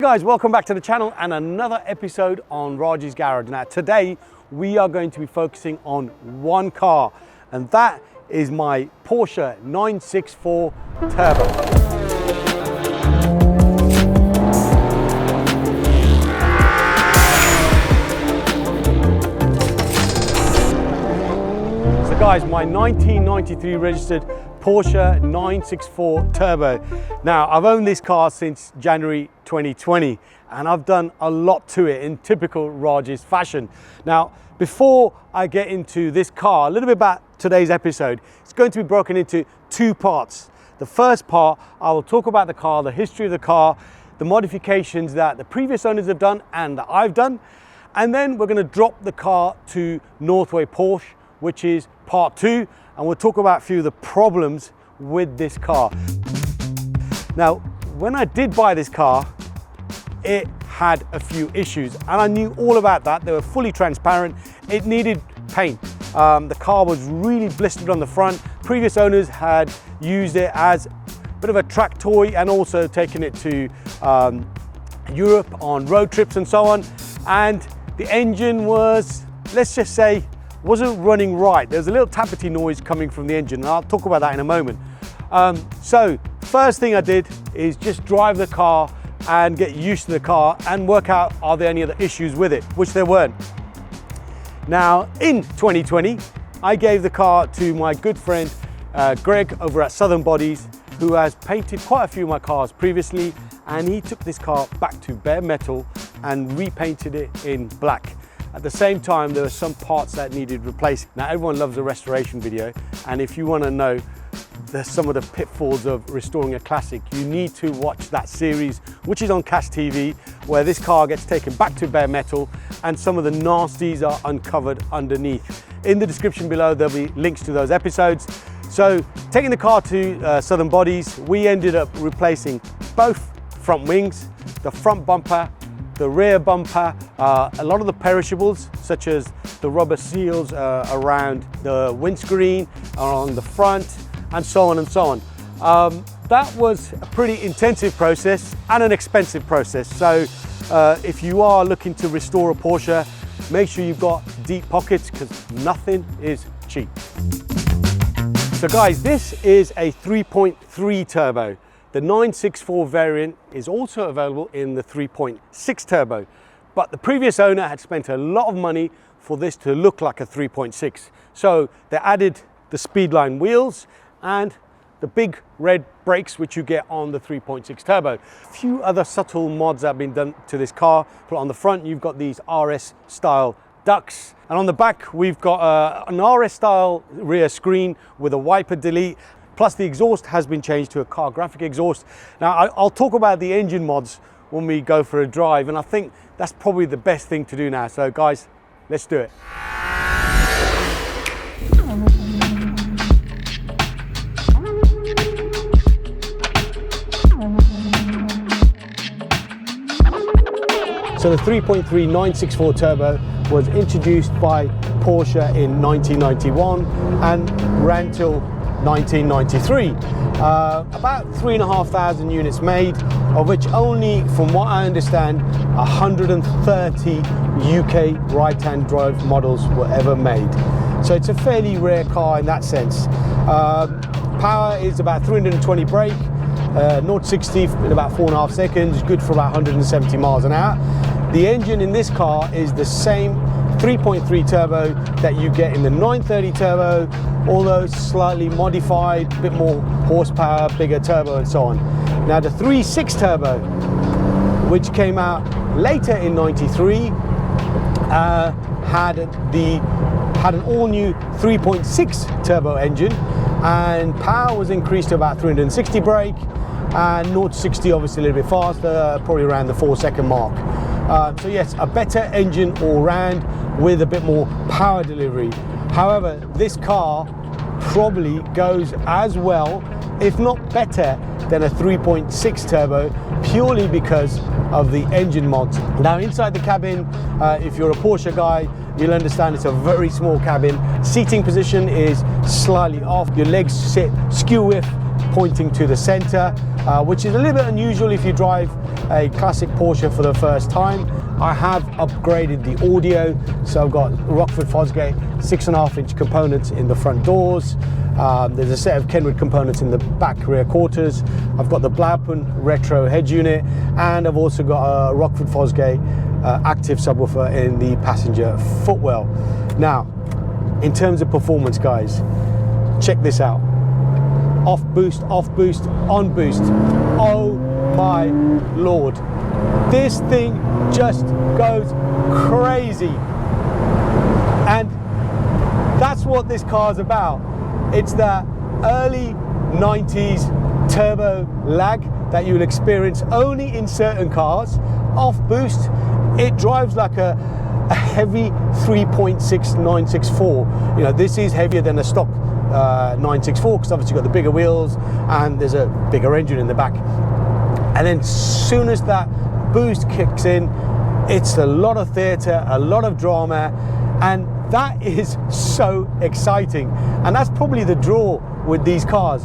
Guys, welcome back to the channel and another episode on Raj's Garage. Now today we are going to be focusing on one car, and that is my Porsche 964 Turbo. Guys, my 1993 registered Porsche 964 Turbo. Now, I've owned this car since January 2020 and I've done a lot to it in typical Raj's fashion. Now, before I get into this car, a little bit about today's episode. It's going to be broken into two parts. The first part, I will talk about the car, the history of the car, the modifications that the previous owners have done and that I've done. And then we're going to drop the car to Northway Porsche, which is part two, and we'll talk about a few of the problems with this car. Now, when I did buy this car, it had a few issues, and I knew all about that. They were fully transparent. It needed paint. The car was really blistered on the front. Previous owners had used it as a bit of a track toy and also taken it to Europe on road trips and so on. And the engine was, let's just say, wasn't running right. There's a little tappity noise coming from the engine, and I'll talk about that in a moment. So first thing I did is just drive the car and get used to the car and work out, are there any other issues with it, which there weren't. Now in 2020, I gave the car to my good friend Greg over at Southern Bodies, who has painted quite a few of my cars previously, and he took this car back to bare metal and repainted it in black. At the same time, there were some parts that needed replacing. Now, everyone loves a restoration video, and if you want to know some of the pitfalls of restoring a classic, you need to watch that series, which is on Cash TV, where this car gets taken back to bare metal and some of the nasties are uncovered underneath. In the description below, there'll be links to those episodes. So, taking the car to Southern Bodies, we ended up replacing both front wings, the front bumper, the rear bumper, a lot of the perishables, such as the rubber seals around the windscreen, on the front, and so on and so on. That was a pretty intensive process and an expensive process. So if you are looking to restore a Porsche, make sure you've got deep pockets, because nothing is cheap. So guys, this is a 3.3 turbo. The 964 variant is also available in the 3.6 turbo, but the previous owner had spent a lot of money for this to look like a 3.6. So they added the Speedline wheels and the big red brakes, which you get on the 3.6 turbo. A few other subtle mods have been done to this car. On the front, you've got these RS style ducts, and on the back, we've got an RS style rear screen with a wiper delete. Plus the exhaust has been changed to a car graphic exhaust. Now I'll talk about the engine mods when we go for a drive, and I think that's probably the best thing to do now. So guys, let's do it. So the 3.3 964 Turbo was introduced by Porsche in 1991 and ran till 1993. About 3,500 units made, of which only, from what I understand, 130 UK right-hand drive models were ever made. So it's a fairly rare car in that sense. Power is about 320 brake, 0 to 60 in about 4.5 seconds, good for about 170 miles an hour. The engine in this car is the same 3.3 turbo that you get in the 930 turbo, although slightly modified, a bit more horsepower, bigger turbo and so on. Now the 3.6 turbo, which came out later in 93, had an all-new 3.6 turbo engine, and power was increased to about 360 brake, and 0 to 60 obviously a little bit faster, probably around the 4-second mark. So yes, a better engine all round with a bit more power delivery. However, this car probably goes as well, if not better, than a 3.6 turbo, purely because of the engine mods. Now inside the cabin, if you're a Porsche guy, you'll understand it's a very small cabin. Seating position is slightly off. Your legs sit skew-width, pointing to the center, which is a little bit unusual if you drive a classic Porsche for the first time. I have upgraded the audio, so I've got Rockford Fosgate 6.5-inch components in the front doors. There's a set of Kenwood components in the back rear quarters. I've got the Blaupin retro head unit, and I've also got a Rockford Fosgate active subwoofer in the passenger footwell. Now, in terms of performance, guys, check this out. Off boost, on boost. Oh my Lord. This thing just goes crazy. And that's what this car's about. It's that early 90s turbo lag that you'll experience only in certain cars. Off boost, it drives like a heavy 3.6 964. You know, this is heavier than a stock 964 because obviously you've got the bigger wheels and there's a bigger engine in the back. And then soon as that boost kicks in, it's a lot of theatre, a lot of drama, and that is so exciting. And that's probably the draw with these cars.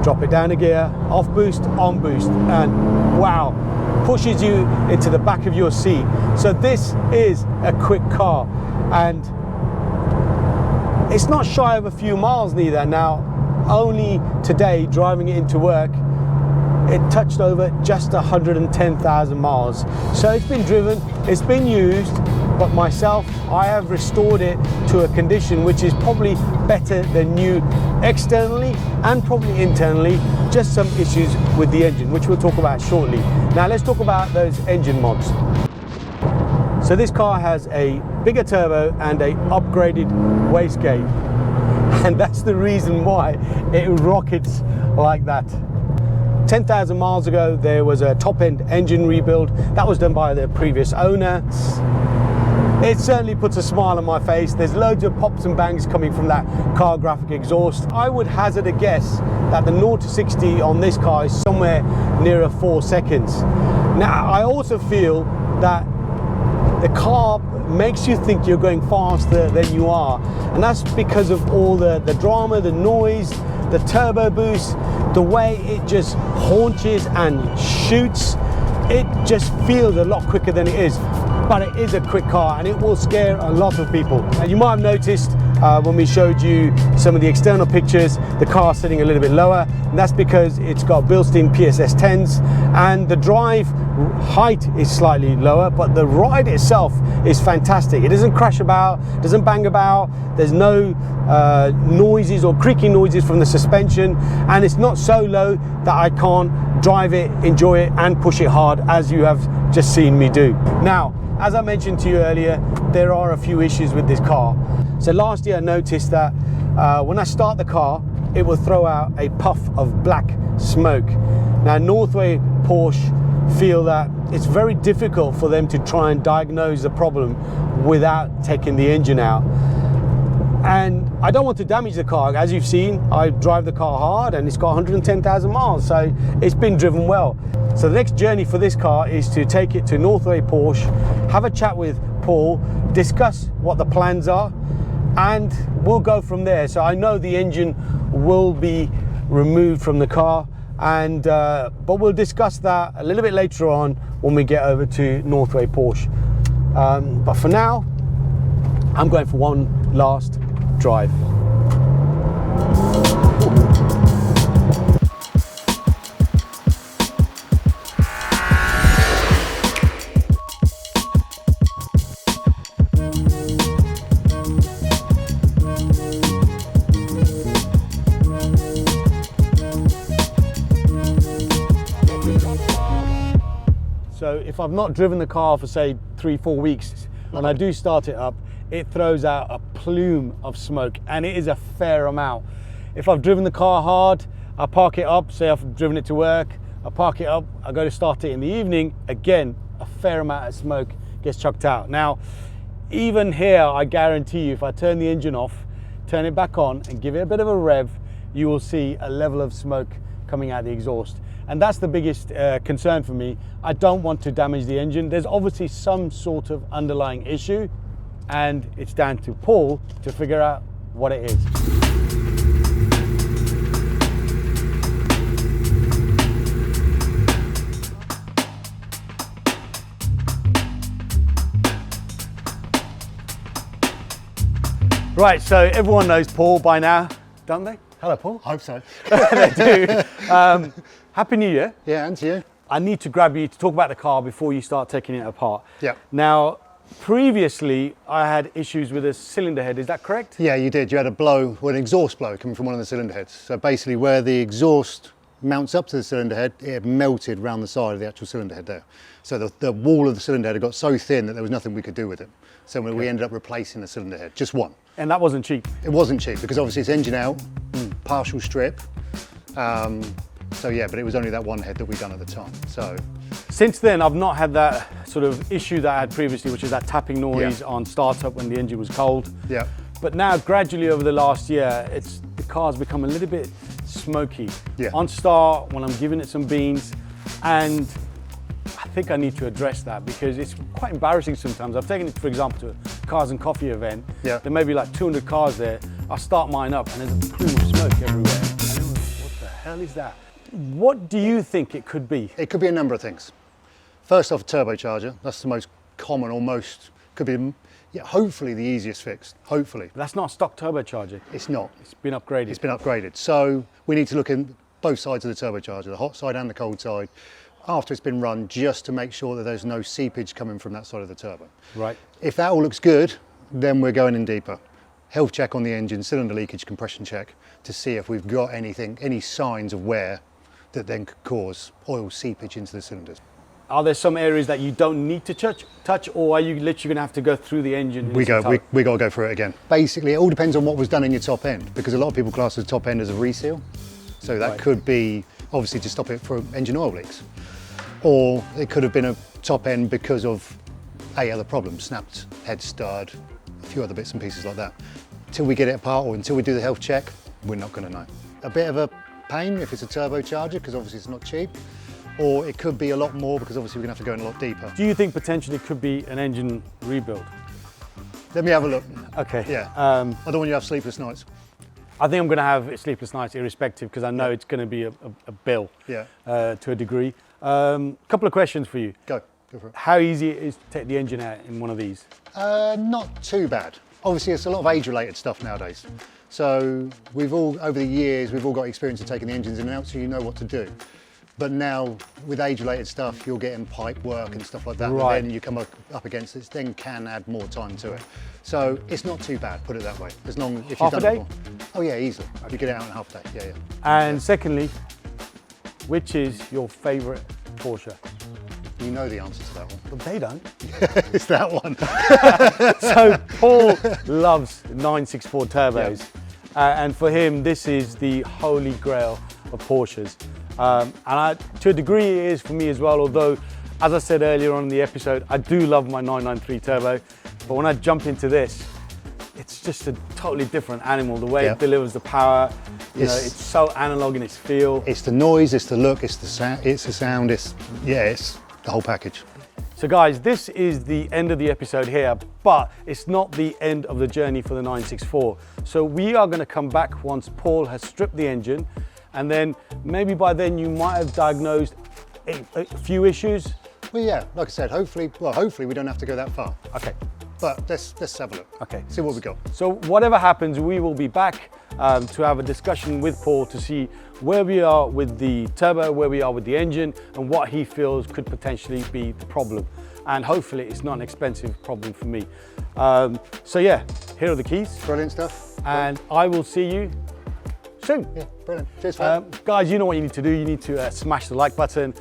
Drop it down a gear, off boost, on boost, and wow, pushes you into the back of your seat. So this is a quick car, and it's not shy of a few miles neither. Now, only today, driving it into work, it touched over just 110,000 miles. So it's been driven, it's been used, but myself, I have restored it to a condition which is probably better than new externally and probably internally. Just some issues with the engine, which we'll talk about shortly. Now let's talk about those engine mods. So this car has a bigger turbo and a upgraded wastegate, and that's the reason why it rockets like that. 10,000 miles ago, there was a top-end engine rebuild that was done by the previous owner. It certainly puts a smile on my face. There's loads of pops and bangs coming from that car graphic exhaust. I would hazard a guess that the 0 to 60 on this car is somewhere nearer 4 seconds. Now, I also feel that the car makes you think you're going faster than you are, and that's because of all the drama, the noise, the turbo boost, the way it just haunches and shoots. It just feels a lot quicker than it is, but it is a quick car and it will scare a lot of people. And you might have noticed when we showed you some of the external pictures, the car sitting a little bit lower, and that's because it's got built-in PSS 10s, and the drive height is slightly lower, but the ride itself is fantastic. It doesn't crash about, doesn't bang about, there's no noises or creaking noises from the suspension, and it's not so low that I can't drive it, enjoy it, and push it hard as you have just seen me do. Now, as I mentioned to you earlier, there are a few issues with this car. So last year I noticed that when I start the car, it will throw out a puff of black smoke. Now, Northway Porsche feel that it's very difficult for them to try and diagnose the problem without taking the engine out. And I don't want to damage the car. As you've seen, I drive the car hard and it's got 110,000 miles, so it's been driven well. So the next journey for this car is to take it to Northway Porsche, have a chat with Paul, discuss what the plans are, and we'll go from there. So I know the engine will be removed from the car, and but we'll discuss that a little bit later on when we get over to Northway Porsche. But for now, I'm going for one last drive. So if I've not driven the car for say 3-4 weeks, when I do start it up, it throws out a plume of smoke, and it is a fair amount. If I've driven the car hard, I park it up, say I've driven it to work, I park it up, I go to start it in the evening, again, a fair amount of smoke gets chucked out. Now, even here, I guarantee you, if I turn the engine off, turn it back on and give it a bit of a rev, you will see a level of smoke coming out the exhaust. And that's the biggest concern for me. I don't want to damage the engine. There's obviously some sort of underlying issue, and it's down to Paul to figure out what it is. Right, so everyone knows Paul by now, don't they? Hello, Paul. Hope so. They do. Happy New Year. Yeah, and to you. I need to grab you to talk about the car before you start taking it apart. Yeah. Now, previously, I had issues with a cylinder head. Is that correct? Yeah, you did. You had a blow, an exhaust blow coming from one of the cylinder heads. So basically where the exhaust mounts up to the cylinder head, it had melted round the side of the actual cylinder head there. So the wall of the cylinder head had got so thin that there was nothing we could do with it. So we ended up replacing the cylinder head, just one. And that wasn't cheap. It wasn't cheap because obviously it's engine out, partial strip. So yeah, but it was only that one head that we'd done at the time. So since then, I've not had that sort of issue that I had previously, which is that tapping noise on startup when the engine was cold. Yeah. But now, gradually over the last year, the car's become a little bit smoky. Yeah. On start, when I'm giving it some beans, and I think I need to address that because it's quite embarrassing sometimes. I've taken it, for example, to a cars and coffee event. Yeah. There may be like 200 cars there. I start mine up and there's a plume of smoke everywhere. I don't know, what the hell is that? What do you think it could be? it could be a number of things. First off, turbocharger. That's the most common, or most, could be, yeah, hopefully the easiest fix. Hopefully. That's not a stock turbocharger. It's not. It's been upgraded. It's been upgraded. So we need to look in both sides of the turbocharger, the hot side and the cold side, after it's been run, just to make sure that there's no seepage coming from that side of the turbo. Right. If that all looks good, then we're going in deeper. Health check on the engine, cylinder leakage, compression check, to see if we've got anything, any signs of wear that then could cause oil seepage into the cylinders. Are there some areas that you don't need to touch, or are you literally going to have to go through the engine? We got to go through it again. Basically, it all depends on what was done in your top end, because a lot of people class the top end as a reseal. So that could be obviously to stop it from engine oil leaks. Or it could have been a top end because of other problems, snapped head stud, a few other bits and pieces like that. Until we get it apart or until we do the health check, we're not going to know. A bit of a pain if it's a turbocharger, because obviously it's not cheap. Or it could be a lot more because obviously we're going to have to go in a lot deeper. Do you think potentially it could be an engine rebuild? Let me have a look. Okay. Yeah. I don't want you to have sleepless nights. I think I'm going to have sleepless nights irrespective, because I know it's going to be a bill to a degree. Couple of questions for you. Go for it. How easy it is to take the engine out in one of these? Not too bad. Obviously, it's a lot of age-related stuff nowadays. So we've all, over the years, we've all got experience of taking the engines in and out, so you know what to do. But now, with age-related stuff, you're getting pipe work and stuff like that, Right. and then you come up against it, then can add more time to it. So it's not too bad, put it that way. As long if Half you've a done day? it before. Oh yeah, easily. You get it out in half a day. Yeah. And secondly, which is your favourite Porsche? You know the answer to that one. Well, they don't. It's that one. So Paul loves 964 turbos, and for him, this is the holy grail of Porsches. And to a degree, it is for me as well. Although, as I said earlier on in the episode, I do love my 993 turbo. But when I jump into this, it's just a totally different animal. The way it delivers the power, it's so analog in its feel. It's the noise, it's the look, it's the sound, it's the whole package. So guys, this is the end of the episode here, but it's not the end of the journey for the 964. So we are going to come back once Paul has stripped the engine, and then maybe by then you might have diagnosed a few issues. Well, yeah, like I said, hopefully we don't have to go that far. Okay. But let's have a look. Okay. See what we got. So whatever happens, we will be back to have a discussion with Paul to see where we are with the turbo, where we are with the engine, and what he feels could potentially be the problem. And hopefully it's not an expensive problem for me. So yeah, here are the keys. Brilliant stuff. And I will see you soon. Yeah, brilliant. Cheers, man. Guys, you know what you need to do. You need to smash the like button.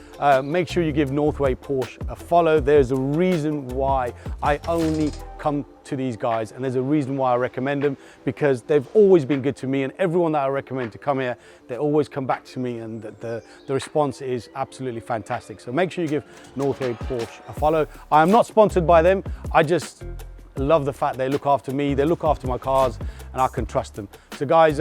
Make sure you give Northway Porsche a follow. There's a reason why I only come to these guys, and there's a reason why I recommend them, because they've always been good to me, and everyone that I recommend to come here, they always come back to me, and the response is absolutely fantastic. So make sure you give Northway Porsche a follow. I am not sponsored by them. I just love the fact they look after me, they look after my cars, and I can trust them. So guys,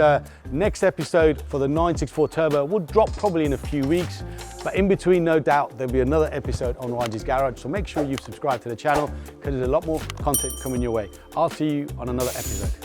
next episode for the 964 Turbo will drop probably in a few weeks, but in between, no doubt, there'll be another episode on Raj's Garage. So make sure you subscribe to the channel, because there's a lot more content coming your way. I'll see you on another episode.